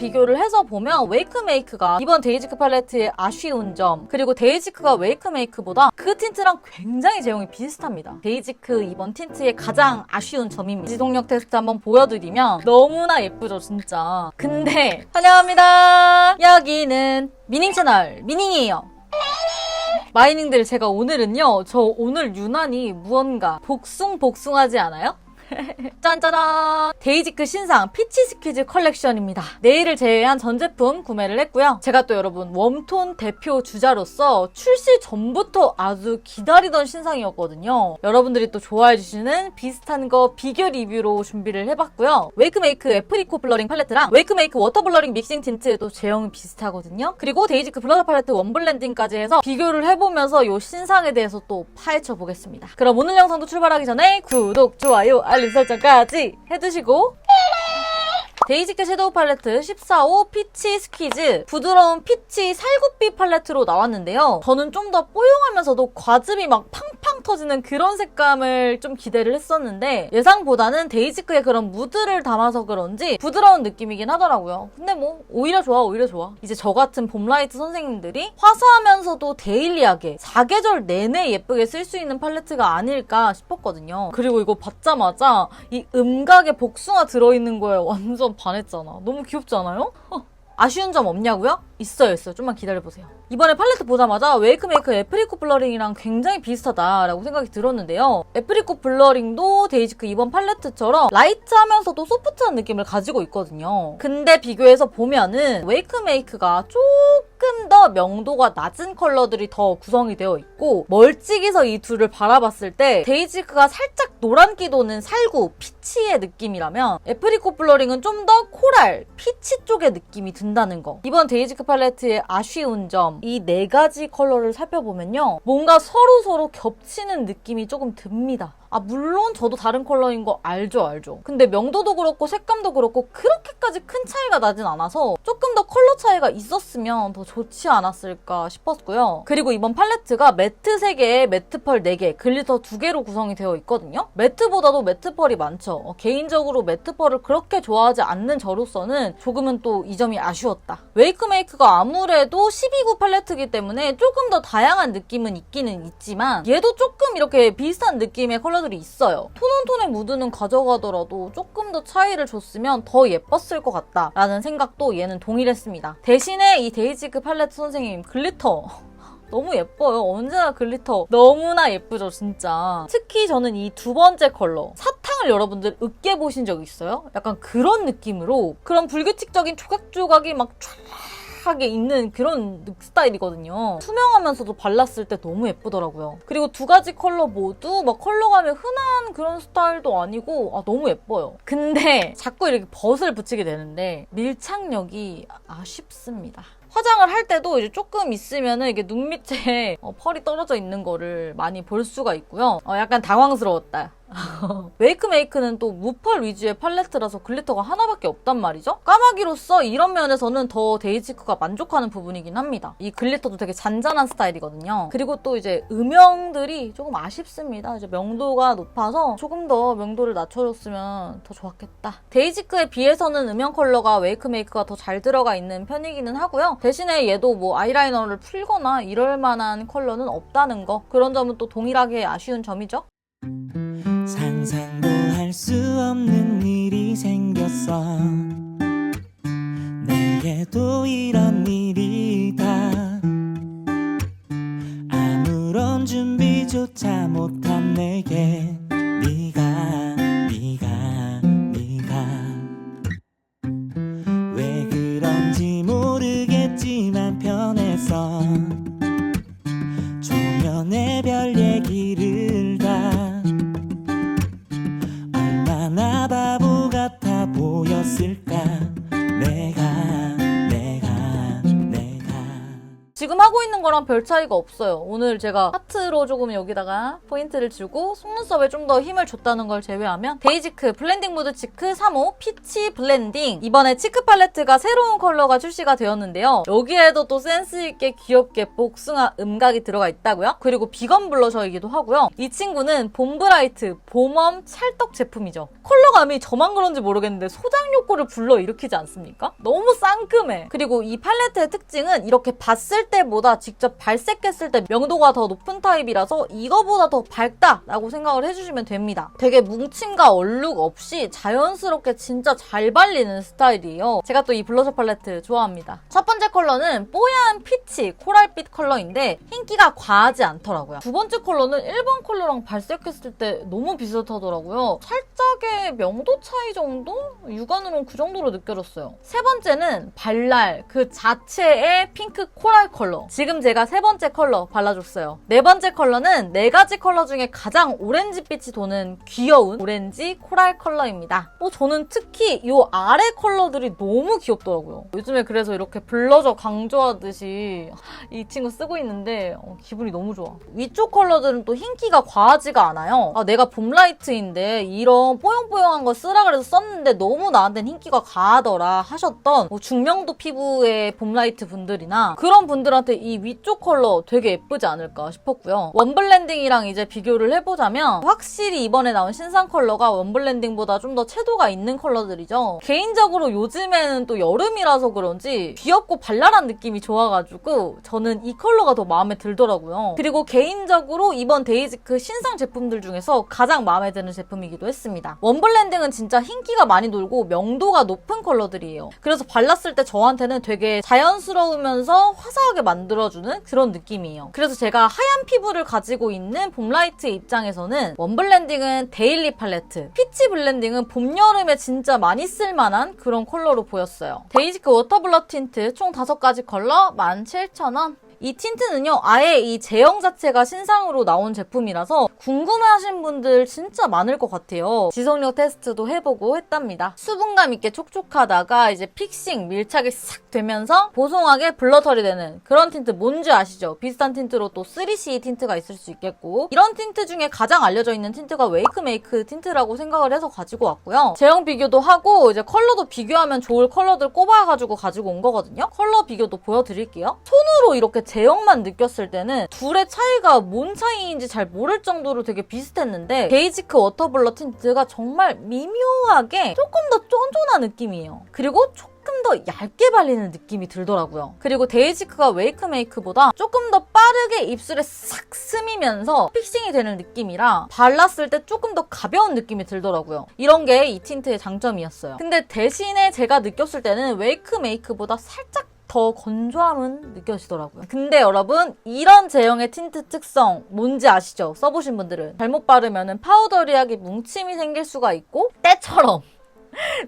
비교를 해서 보면 웨이크메이크가 이번 데이지크 팔레트의 아쉬운 점, 그리고 데이지크가 웨이크메이크보다 그 틴트랑 굉장히 제형이 비슷합니다. 데이지크 이번 틴트의 가장 아쉬운 점입니다. 지속력 테스트 한번 보여드리면 너무나 예쁘죠, 진짜. 근데 환영합니다. 여기는 미닝 채널 미닝이에요. 마이닝들, 제가 오늘은요, 저 오늘 유난히 무언가 복숭하지 않아요? 짠짜란! 데이지크 신상 피치 스퀴즈 컬렉션입니다. 네일을 제외한 전 제품 구매를 했고요. 제가 또 여러분 웜톤 대표 주자로서 출시 전부터 아주 기다리던 신상이었거든요. 여러분들이 또 좋아해주시는 비슷한 거 비교 리뷰로 준비를 해봤고요. 웨이크메이크 애프리코 블러링 팔레트랑 웨이크메이크 워터 블러링 믹싱 틴트도 제형이 비슷하거든요. 그리고 데이지크 블러셔 팔레트 원 블렌딩까지 해서 비교를 해보면서 이 신상에 대해서 또 파헤쳐 보겠습니다. 그럼 오늘 영상도 출발하기 전에 구독, 좋아요, 알림 설정까지 해두시고, 데이지크 섀도우 팔레트 14호 피치 스퀴즈 부드러운 피치 살구빛 팔레트로 나왔는데요. 저는 좀 더 뽀용하면서도 과즙이 막 팡팡 터지는 그런 색감을 좀 기대를 했었는데 예상보다는 데이지크의 그런 무드를 담아서 그런지 부드러운 느낌이긴 하더라고요. 근데 뭐 오히려 좋아, 오히려 좋아. 이제 저 같은 봄라이트 선생님들이 화사하면서도 데일리하게 사계절 내내 예쁘게 쓸 수 있는 팔레트가 아닐까 싶었거든요. 그리고 이거 받자마자 이 음각의 복숭아 들어있는 거에 완전 반했잖아. 너무 귀엽지 않아요? 아쉬운 점 없냐고요? 있어요. 좀만 기다려보세요. 이번에 팔레트 보자마자 웨이크메이크 애프리코 블러링이랑 굉장히 비슷하다라고 생각이 들었는데요. 애프리코 블러링도 데이지크 이번 팔레트처럼 라이트하면서도 소프트한 느낌을 가지고 있거든요. 근데 비교해서 보면은 웨이크메이크가 조금 더 명도가 낮은 컬러들이 더 구성이 되어 있고, 멀찍이서 이 둘을 바라봤을 때 데이지크가 살짝 노란기 도는 살구, 피치의 느낌이라면 애프리코 블러링은 좀 더 코랄, 피치 쪽의 느낌이 든다는 거. 이번 데이지크 팔레트의 아쉬운 점, 이 네 가지 컬러를 살펴보면요, 뭔가 서로 겹치는 느낌이 조금 듭니다. 물론 저도 다른 컬러인 거 알죠. 근데 명도도 그렇고 색감도 그렇고 그렇게까지 큰 차이가 나진 않아서 조금 더 컬러 차이가 있었으면 더 좋지 않았을까 싶었고요. 그리고 이번 팔레트가 매트 3개에 매트 펄 4개, 글리터 2개로 구성이 되어 있거든요. 매트보다도 매트 펄이 많죠. 개인적으로 매트 펄을 그렇게 좋아하지 않는 저로서는 조금은 또 이 점이 아쉬웠다. 웨이크메이크가 아무래도 12구 팔레트이기 때문에 조금 더 다양한 느낌은 있기는 있지만 얘도 조금 이렇게 비슷한 느낌의 컬러들이 있어요. 톤온톤의 무드는 가져가더라도 조금 더 차이를 줬으면 더 예뻤을 것 같다라는 생각도 얘는 동일했습니다. 대신에 이 데이지크 팔레트 선생님 글리터 너무 예뻐요. 언제나 글리터 너무나 예쁘죠, 진짜. 특히 저는 이 두 번째 컬러 사탕을 여러분들 으깨보신 적 있어요? 약간 그런 느낌으로 그런 불규칙적인 조각조각이 막 하게 있는 그런 스타일이거든요. 투명하면서도 발랐을 때 너무 예쁘더라고요. 그리고 두 가지 컬러 모두 막 컬러감이 흔한 그런 스타일도 아니고 너무 예뻐요. 근데 자꾸 이렇게 벗을 붙이게 되는데 밀착력이 아쉽습니다. 화장을 할 때도 이제 조금 있으면은 이게 눈 밑에 펄이 떨어져 있는 거를 많이 볼 수가 있고요. 약간 당황스러웠다. 웨이크메이크는 또 무펄 위주의 팔레트라서 글리터가 하나밖에 없단 말이죠. 까마귀로서 이런 면에서는 더 데이지크가 만족하는 부분이긴 합니다. 이 글리터도 되게 잔잔한 스타일이거든요. 그리고 또 이제 음영들이 조금 아쉽습니다. 이제 명도가 높아서 조금 더 명도를 낮춰줬으면 더 좋았겠다. 데이지크에 비해서는 음영 컬러가 웨이크메이크가 더 잘 들어가 있는 편이기는 하고요. 대신에 얘도 뭐 아이라이너를 풀거나 이럴 만한 컬러는 없다는 거, 그런 점은 또 동일하게 아쉬운 점이죠. 상상도 할 수 없는 일이 생겼어. 내게도 이런 일이 다. 아무런 준비조차 못한 내게 네가 왜 그런지 모르겠지만 편해서 조면의 별 얘기를 다. 얼마나 바보 같아 보였을까. 내가 지금 지금 하고 있는 거랑 별 차이가 없어요. 오늘 제가 하트로 조금 여기다가 포인트를 주고 속눈썹에 좀 더 힘을 줬다는 걸 제외하면 데이지크 블렌딩 무드 치크 3호 피치 블렌딩, 이번에 치크 팔레트가 새로운 컬러가 출시가 되었는데요. 여기에도 또 센스있게 귀엽게 복숭아 음각이 들어가 있다고요? 그리고 비건 블러셔이기도 하고요. 이 친구는 봄브라이트 봄웜 찰떡 제품이죠. 컬러감이 저만 그런지 모르겠는데 소장 욕구를 불러일으키지 않습니까? 너무 상큼해. 그리고 이 팔레트의 특징은 이렇게 봤을 때보다 직접 발색했을 때 명도가 더 높은 타입이라서 이거보다 더 밝다라고 생각을 해주시면 됩니다. 되게 뭉침과 얼룩 없이 자연스럽게 진짜 잘 발리는 스타일이에요. 제가 또 이 블러셔 팔레트 좋아합니다. 첫 번째 컬러는 뽀얀 피치 코랄빛 컬러인데 흰기가 과하지 않더라고요. 두 번째 컬러는 일반 컬러랑 발색했을 때 너무 비슷하더라고요. 살짝의 명도 차이 정도? 육안으로는 그 정도로 느껴졌어요. 세 번째는 발랄 그 자체의 핑크 코랄 컬러. 지금 제가 세 번째 컬러 발라줬어요. 네 번째 컬러는 네 가지 컬러 중에 가장 오렌지빛이 도는 귀여운 오렌지 코랄 컬러입니다. 저는 특히 이 아래 컬러들이 너무 귀엽더라고요. 요즘에 그래서 이렇게 블러셔 강조하듯이 이 친구 쓰고 있는데 기분이 너무 좋아. 위쪽 컬러들은 또 흰기가 과하지가 않아요. 내가 봄라이트인데 이런 뽀용뽀용한 거 쓰라 그래서 썼는데 너무 나한테는 흰기가 과하더라 하셨던 중명도 피부의 봄라이트 분들이나 그런 분들한테 이 위쪽 컬러 되게 예쁘지 않을까 싶었고요. 원블렌딩이랑 이제 비교를 해보자면 확실히 이번에 나온 신상 컬러가 원블렌딩보다 좀 더 채도가 있는 컬러들이죠. 개인적으로 요즘에는 또 여름이라서 그런지 귀엽고 발랄한 느낌이 좋아가지고 저는 이 컬러가 더 마음에 들더라고요. 그리고 개인적으로 이번 데이지크 신상 제품들 중에서 가장 마음에 드는 제품이기도 했습니다. 원블렌딩은 진짜 흰기가 많이 돌고 명도가 높은 컬러들이에요. 그래서 발랐을 때 저한테는 되게 자연스러우면서 화사하게 만들어주는 그런 느낌이에요. 그래서 제가 하얀 피부를 가지고 있는 봄라이트의 입장에서는 원블렌딩은 데일리 팔레트, 피치 블렌딩은 봄, 여름에 진짜 많이 쓸만한 그런 컬러로 보였어요. 데이지크 워터블러 틴트 총 5가지 컬러 17,000원. 이 틴트는요, 아예 이 제형 자체가 신상으로 나온 제품이라서 궁금해하신 분들 진짜 많을 것 같아요. 지속력 테스트도 해보고 했답니다. 수분감 있게 촉촉하다가 이제 픽싱, 밀착이 싹 되면서 보송하게 블러 처리 되는 그런 틴트 뭔지 아시죠? 비슷한 틴트로 또 3C 틴트가 있을 수 있겠고, 이런 틴트 중에 가장 알려져 있는 틴트가 웨이크메이크 틴트라고 생각을 해서 가지고 왔고요. 제형 비교도 하고 이제 컬러도 비교하면 좋을 컬러들 꼽아가지고 가지고 온 거거든요. 컬러 비교도 보여드릴게요. 손으로 이렇게 제형만 느꼈을 때는 둘의 차이가 뭔 차이인지 잘 모를 정도로 되게 비슷했는데 데이지크 워터블러 틴트가 정말 미묘하게 조금 더 쫀쫀한 느낌이에요. 그리고 조금 더 얇게 발리는 느낌이 들더라고요. 그리고 데이지크가 웨이크메이크보다 조금 더 빠르게 입술에 싹 스미면서 픽싱이 되는 느낌이라 발랐을 때 조금 더 가벼운 느낌이 들더라고요. 이런 게 이 틴트의 장점이었어요. 근데 대신에 제가 느꼈을 때는 웨이크메이크보다 살짝 더 건조함은 느껴지더라고요. 근데 여러분, 이런 제형의 틴트 특성 뭔지 아시죠? 써보신 분들은. 잘못 바르면 파우더리하게 뭉침이 생길 수가 있고 때처럼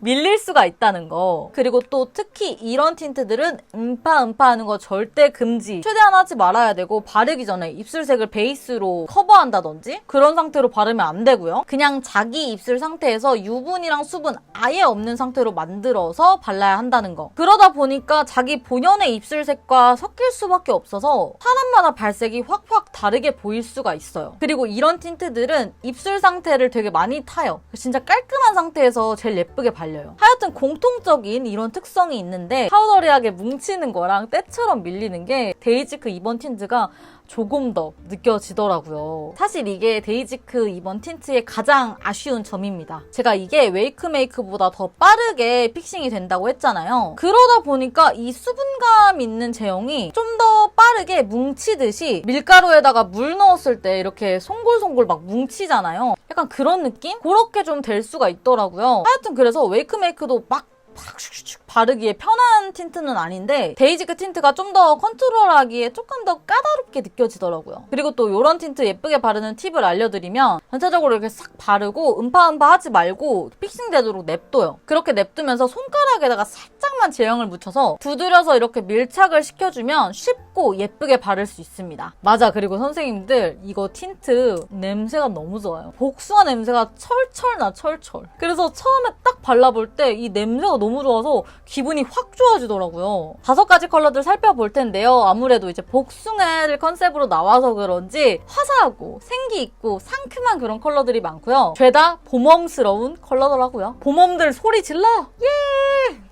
밀릴 수가 있다는 거. 그리고 또 특히 이런 틴트들은 음파 하는 거 절대 금지. 최대한 하지 말아야 되고, 바르기 전에 입술색을 베이스로 커버한다든지 그런 상태로 바르면 안 되고요. 그냥 자기 입술 상태에서 유분이랑 수분 아예 없는 상태로 만들어서 발라야 한다는 거. 그러다 보니까 자기 본연의 입술색과 섞일 수밖에 없어서 사람마다 발색이 확확 다르게 보일 수가 있어요. 그리고 이런 틴트들은 입술 상태를 되게 많이 타요. 진짜 깔끔한 상태에서 제일 예쁘게 발려요. 하여튼 공통적인 이런 특성이 있는데 파우더리하게 뭉치는 거랑 때처럼 밀리는 게 데이지크 이번 틴트가 조금 더 느껴지더라고요. 사실 이게 데이지크 이번 틴트의 가장 아쉬운 점입니다. 제가 이게 웨이크메이크보다 더 빠르게 픽싱이 된다고 했잖아요. 그러다 보니까 이 수분감 있는 제형이 좀 더 빠르게 뭉치듯이 밀가루에다가 물 넣었을 때 이렇게 송골송골 막 뭉치잖아요. 약간 그런 느낌? 그렇게 좀 될 수가 있더라고요. 하여튼 그래서 웨이크메이크도 막 슉슉슉 바르기에 편한 틴트는 아닌데 데이지크 틴트가 좀 더 컨트롤하기에 조금 더 까다롭게 느껴지더라고요. 그리고 또 이런 틴트 예쁘게 바르는 팁을 알려드리면 전체적으로 이렇게 싹 바르고 음파 하지 말고 픽싱 되도록 냅둬요. 그렇게 냅두면서 손가락에다가 살짝만 제형을 묻혀서 두드려서 이렇게 밀착을 시켜주면 쉽고 예쁘게 바를 수 있습니다. 맞아. 그리고 선생님들 이거 틴트 냄새가 너무 좋아요. 복숭아 냄새가 철철 나 철철. 그래서 처음에 딱 발라볼 때 이 냄새가 너무 좋아서 기분이 확 좋아지더라고요. 5가지 컬러들 살펴볼 텐데요. 아무래도 이제 복숭아를 컨셉으로 나와서 그런지 화사하고 생기 있고 상큼한 그런 컬러들이 많고요. 죄다 봄웜스러운 컬러더라고요. 봄웜들 소리 질러! 예!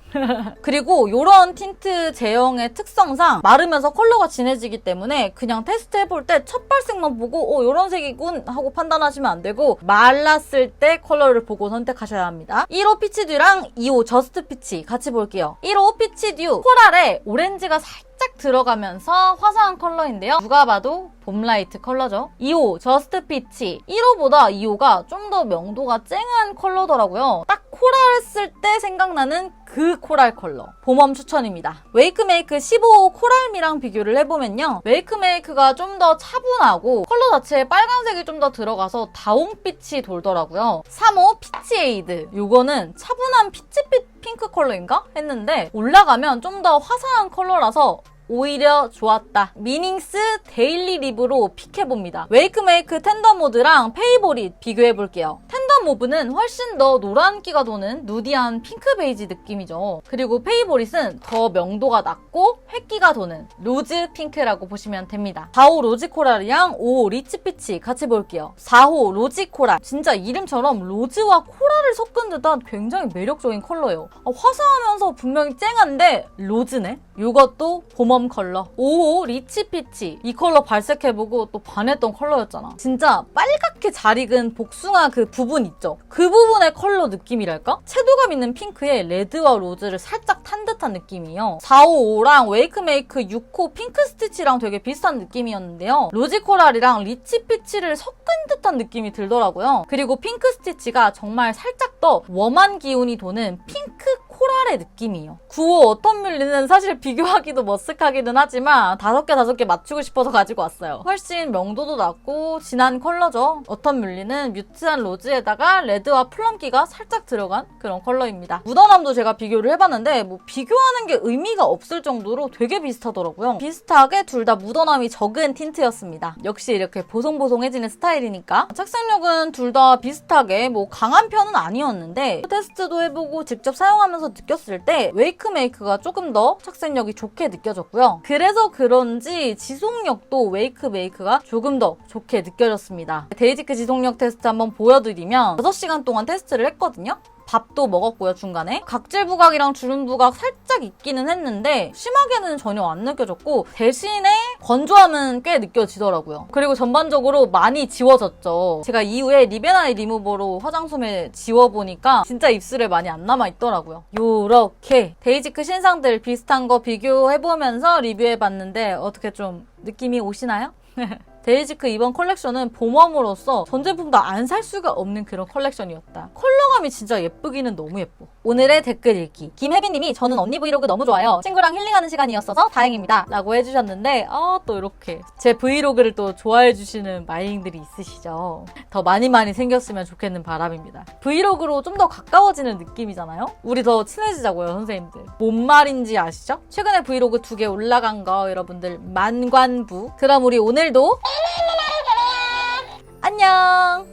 그리고 이런 틴트 제형의 특성상 마르면서 컬러가 진해지기 때문에 그냥 테스트 해볼 때 첫 발색만 보고 이런 색이군 하고 판단하시면 안 되고 말랐을 때 컬러를 보고 선택하셔야 합니다. 1호 피치듀랑 2호 저스트 피치 같이 볼게요. 1호 피치듀 코랄에 오렌지가 살짝 들어가면서 화사한 컬러인데요. 누가 봐도 봄라이트 컬러죠. 2호 저스트 피치 1호보다 2호가 좀 더 명도가 쨍한 컬러더라고요. 딱 코랄 쓸 때 생각나는 그 코랄 컬러. 봄웜 추천입니다. 웨이크메이크 15호 코랄미랑 비교를 해보면요. 웨이크메이크가 좀 더 차분하고 컬러 자체에 빨간색이 좀 더 들어가서 다홍빛이 돌더라고요. 3호 피치에이드. 요거는 차분한 피치빛 핑크 컬러인가? 했는데 올라가면 좀 더 화사한 컬러라서 오히려 좋았다. 미닝스 데일리 립으로 픽해봅니다. 웨이크메이크 텐더모드랑 페이보릿 비교해볼게요. 텐더모브는 훨씬 더 노란기가 도는 누디한 핑크 베이지 느낌이죠. 그리고 페이보릿은 더 명도가 낮고 획기가 도는 로즈 핑크라고 보시면 됩니다. 4호 로지 코랄이랑 5호 리치 피치 같이 볼게요. 4호 로지 코랄. 진짜 이름처럼 로즈와 코랄을 섞은 듯한 굉장히 매력적인 컬러예요. 화사하면서 분명히 쨍한데 로즈네? 이것도 봄웜 컬러. 5호 리치 피치. 이 컬러 발색해보고 또 반했던 컬러였잖아. 진짜 빨갛게 잘 익은 복숭아 그 부분 있죠? 그 부분의 컬러 느낌이랄까? 채도감 있는 핑크에 레드와 로즈를 살짝 탄 듯한 느낌이에요. 455랑 웨이크메이크 6호 핑크 스티치랑 되게 비슷한 느낌이었는데요. 로지 코랄이랑 리치 피치를 섞은 듯한 느낌이 들더라고요. 그리고 핑크 스티치가 정말 살짝 더 웜한 기운이 도는 핑크 코랄의 느낌이에요. 9호 어텀 뮬리는 사실 비교하기도 머쓱하기는 하지만 5개 맞추고 싶어서 가지고 왔어요. 훨씬 명도도 낮고 진한 컬러죠. 어텀 뮬리는 뮤트한 로즈에다가 레드와 플럼기가 살짝 들어간 그런 컬러입니다. 묻어남도 제가 비교를 해봤는데 뭐 비교하는 게 의미가 없을 정도로 되게 비슷하더라고요. 비슷하게 둘 다 묻어남이 적은 틴트였습니다. 역시 이렇게 보송보송해지는 스타일이니까. 착색력은 둘 다 비슷하게 뭐 강한 편은 아니었는데 테스트도 해보고 직접 사용하면서 느꼈을 때 웨이크메이크가 조금 더 착색력이 좋게 느껴졌고요. 그래서 그런지 지속력도 웨이크메이크가 조금 더 좋게 느껴졌습니다. 데이지크 지속력 테스트 한번 보여드리면 6시간 동안 테스트를 했거든요. 밥도 먹었고요, 중간에. 각질 부각이랑 주름 부각 살짝 있기는 했는데 심하게는 전혀 안 느껴졌고 대신에 건조함은 꽤 느껴지더라고요. 그리고 전반적으로 많이 지워졌죠. 제가 이후에 립앤아이 리무버로 화장솜에 지워보니까 진짜 입술에 많이 안 남아있더라고요. 요렇게 데이지크 신상들 비슷한 거 비교해보면서 리뷰해봤는데 어떻게 좀 느낌이 오시나요? 데이지크 이번 컬렉션은 봄웜으로서 전 제품 다 안 살 수가 없는 그런 컬렉션이었다. 컬러감이 진짜 예쁘기는 너무 예뻐. 오늘의 댓글 읽기. 김혜빈님이 저는 언니 브이로그 너무 좋아요. 친구랑 힐링하는 시간이었어서 다행입니다. 라고 해주셨는데 또 이렇게 제 브이로그를 또 좋아해주시는 마잉들이 있으시죠. 더 많이 생겼으면 좋겠는 바람입니다. 브이로그로 좀 더 가까워지는 느낌이잖아요? 우리 더 친해지자고요, 선생님들. 뭔 말인지 아시죠? 최근에 브이로그 2개 올라간 거 여러분들 만관부. 그럼 우리 오늘도 안녕!